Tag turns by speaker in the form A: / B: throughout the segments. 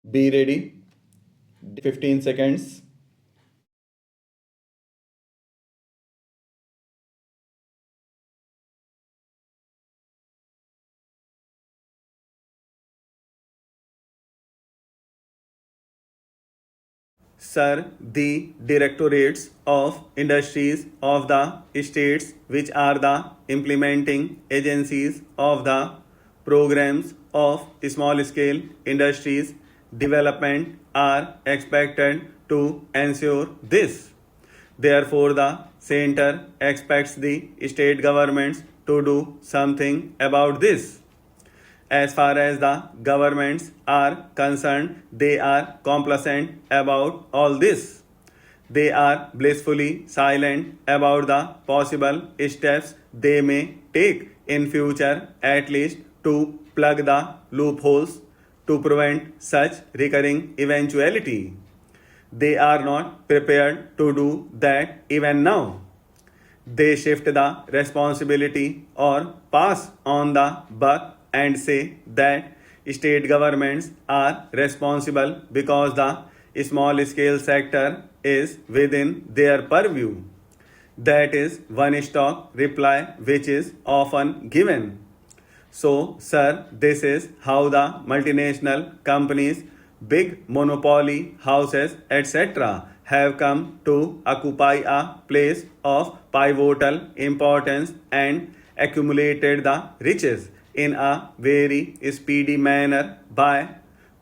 A: Be ready. 15 seconds. Sir, the directorates of industries of the states, which are the implementing agencies of the programs of small scale industries development, are expected to ensure this. Therefore, the center expects the state governments to do something about this. As far as the governments are concerned, they are complacent about all this. They are blissfully silent about the possible steps they may take in future, at least to plug the loopholes to prevent such recurring eventuality. They are not prepared to do that even now. They shift the responsibility or pass on the buck and say that state governments are responsible because the small scale sector is within their purview. That is one stock reply which is often given. So, sir, this is how the multinational companies, big monopoly houses, etc., have come to occupy a place of pivotal importance and accumulated the riches in a very speedy manner by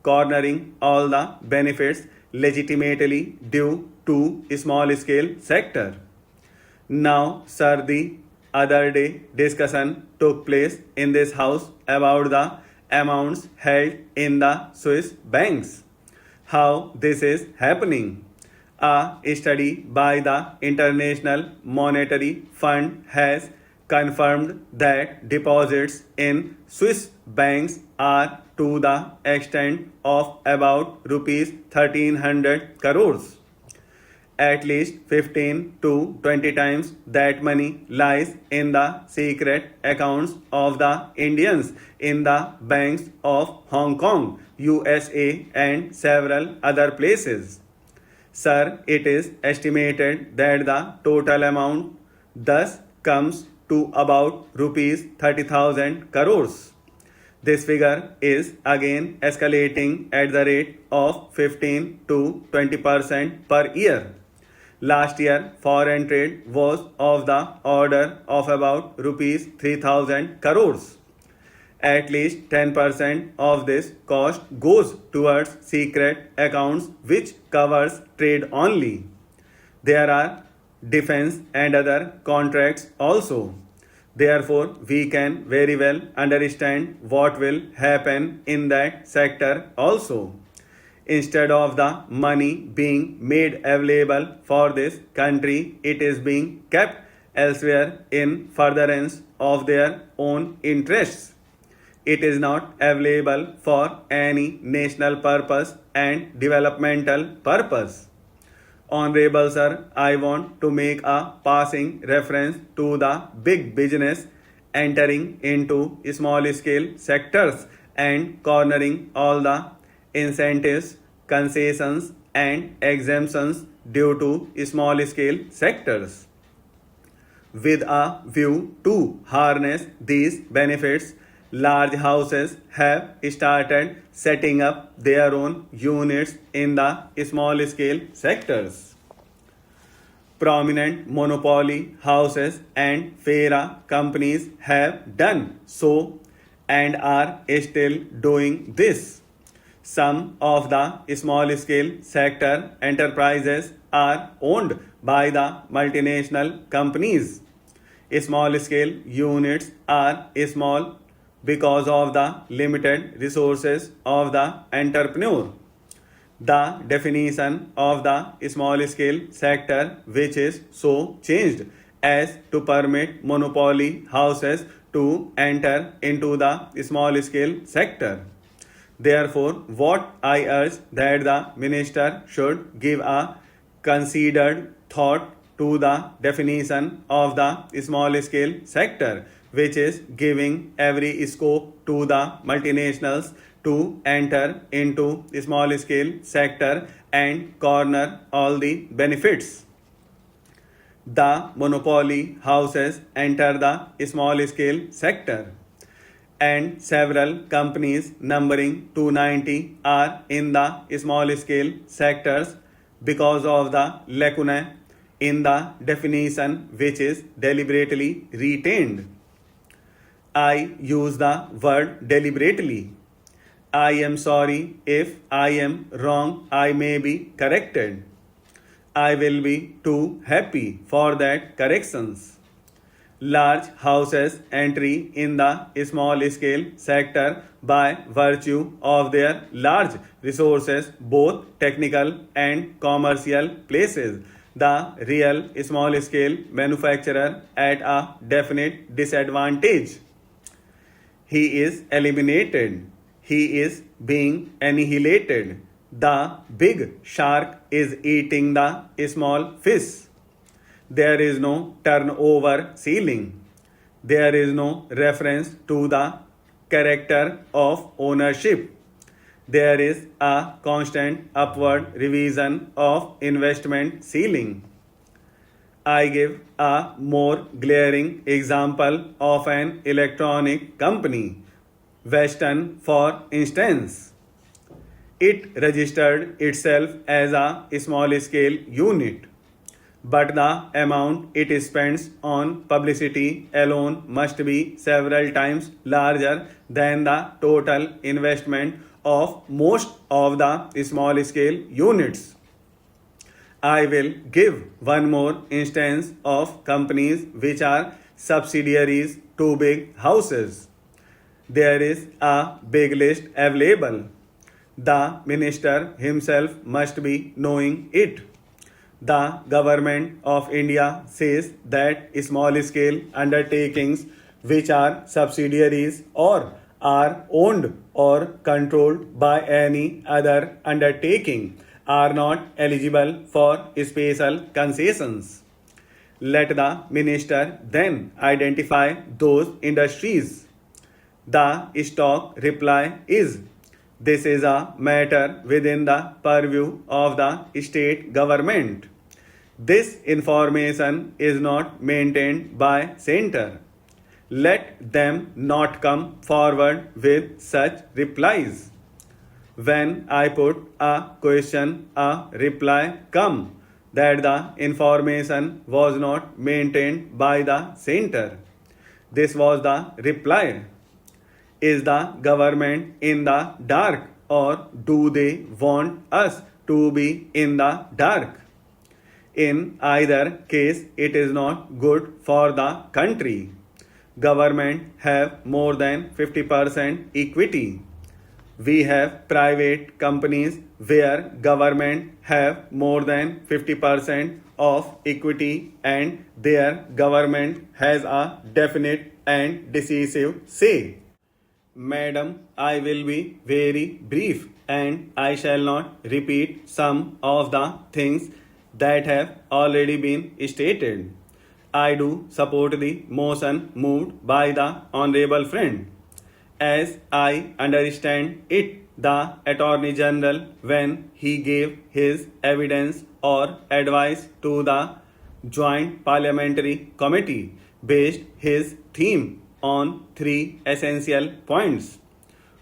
A: cornering all the benefits legitimately due to small scale sector. Now, sir, the other day discussion took place in this house about the amounts held in the Swiss banks. How this is happening. A study by the International Monetary Fund has confirmed that deposits in Swiss banks are to the extent of about rupees 1300 crores. At least 15 to 20 times that money lies in the secret accounts of the Indians in the banks of Hong Kong, USA, and several other places. Sir, it is estimated that the total amount thus comes to about rupees 30,000 crores. This figure is again escalating at the rate of 15 to 20% per year. Last year, foreign trade was of the order of about rupees 3,000 crores. At least 10% of this cost goes towards secret accounts, which covers trade only. There are defense and other contracts also. Therefore, we can very well understand what will happen in that sector also. Instead of the money being made available for this country, it is being kept elsewhere in furtherance of their own interests. It is not available for any national purpose and developmental purpose. Honorable Sir, I want to make a passing reference to the big business entering into small scale sectors and cornering all the incentives, concessions, and exemptions due to small scale sectors. With a view to harness these benefits, large houses have started setting up their own units in the small scale sectors. Prominent monopoly houses and FERA companies have done so and are still doing this. Some of the small scale sector enterprises are owned by the multinational companies. Small scale units are small because of the limited resources of the entrepreneur. The definition of the small scale sector, which is so changed as to permit monopoly houses to enter into the small scale sector. Therefore, what I urge that the minister should give a considered thought to the definition of the small scale sector, which is giving every scope to the multinationals to enter into small scale sector and corner all the benefits. The monopoly houses enter the small scale sector, and several companies numbering 290 are in the small scale sectors because of the lacuna in the definition which is deliberately retained. I use the word deliberately. I am sorry if I am wrong, I may be corrected. I will be too happy for that corrections. Large houses entry in the small scale sector by virtue of their large resources, both technical and commercial places the real small scale manufacturer at a definite disadvantage. He is eliminated. He is being annihilated. The big shark is eating the small fish. There is no turnover ceiling. There is no reference to the character of ownership. There is a constant upward revision of investment ceiling. I give a more glaring example of an electronic company, Western for instance. It registered itself as a small scale unit, but the amount it spends on publicity alone must be several times larger than the total investment of most of the small scale units. I will give one more instance of companies which are subsidiaries to big houses. There is a big list available. The minister himself must be knowing it. The government of India says that small scale undertakings which are subsidiaries or are owned or controlled by any other undertaking are not eligible for special concessions. Let the minister then identify those industries. The stock reply is, this is a matter within the purview of the state government. This information is not maintained by center. Let them not come forward with such replies. When I put a question, a reply come that the information was not maintained by the center. This was the reply. Is the government in the dark, or do they want us to be in the dark? In either case, it is not good for the country. Government have more than 50% equity. We have private companies where government have more than 50% of equity and their government has a definite and decisive say. Madam, I will be very brief and I shall not repeat some of the things that have already been stated. I do support the motion moved by the Honorable Friend. As I understand it, the Attorney General, when he gave his evidence or advice to the Joint Parliamentary Committee, based his theme on three essential points.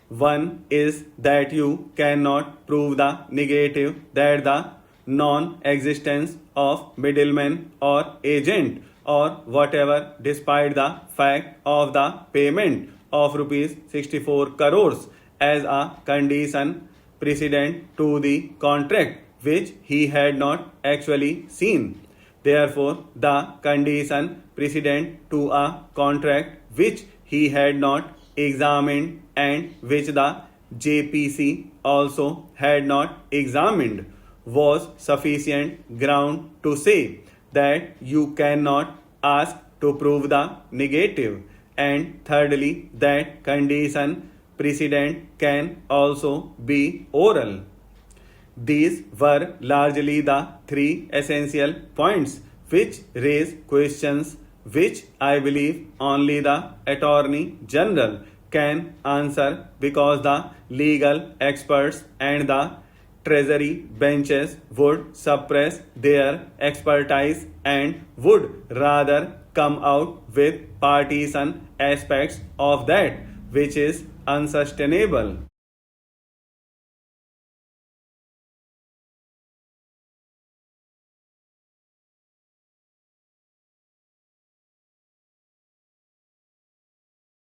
A: One is that you cannot prove the negative, that the non-existence of middleman or agent or whatever, despite the fact of the payment of rupees 64 crores as a condition precedent to the contract which he had not actually seen. Therefore, the condition precedent to a contract which he had not examined and which the JPC also had not examined was sufficient ground to say that you cannot ask to prove the negative, and thirdly, that condition precedent can also be oral. These were largely the three essential points which raise questions which I believe only the Attorney General can answer because the legal experts and the treasury benches would suppress their expertise and would rather come out with partisan aspects of that, which is unsustainable.